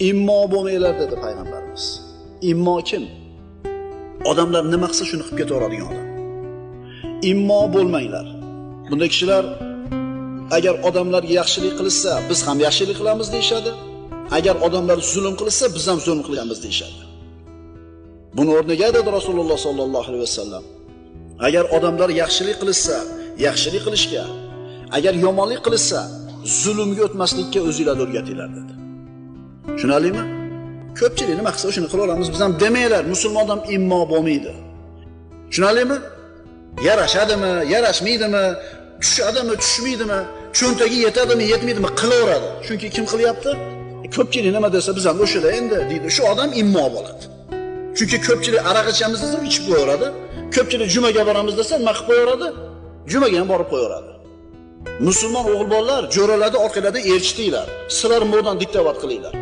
immo bo'lmanglar dedi payg'ambarimiz. Immo kim? Odamlar nima qilsa shuni qilib ketaveradigan odam. Immo bo'lmanglar. Bunday kishilar agar odamlar yaxshilik qilsa, biz ham yaxshilik qilamiz deyshadi. Agar odamlar zulm qilsa, biz ham zulm qilamiz deyshadi. Buni o'rniga dedi Rasululloh sollallohu alayhi vasallam. Agar odamlar yaxshilik qilsa, yaxshilik qilishga, agar yomonlik qilsa, zulmga o'tmaslikka o'zingizlar o'rgatinglar dedi. Tushunalingmi? Ko'pchilik nima qilsa shuni qilaveramiz, biz ham demanglar, musulmon odam immo bo'lmaydi. Tushunalingmi? Yarashadimi, yarashmaydimi, tushadimi, tushmaydimi, cho'ntagi yetadimi, yetmaydimi qilaveradi. Chunki kim qilyapti? Ko'pchilik nima desa biz ham o'shada endi deydi. Shu odam immo bo'ladi. Chunki ko'pchilik aroq ichamiz desa ichib qo'yaveradi. Ko'pchilik jumaga boramiz desa nima qilib qo'yaveradi? Jumaga ham borib qo'yaveradi. Musulmon o'g'il bolalar jo'ralarda orqalardan elchitinglar. Sizlar mo'dan diktovat qilinglar.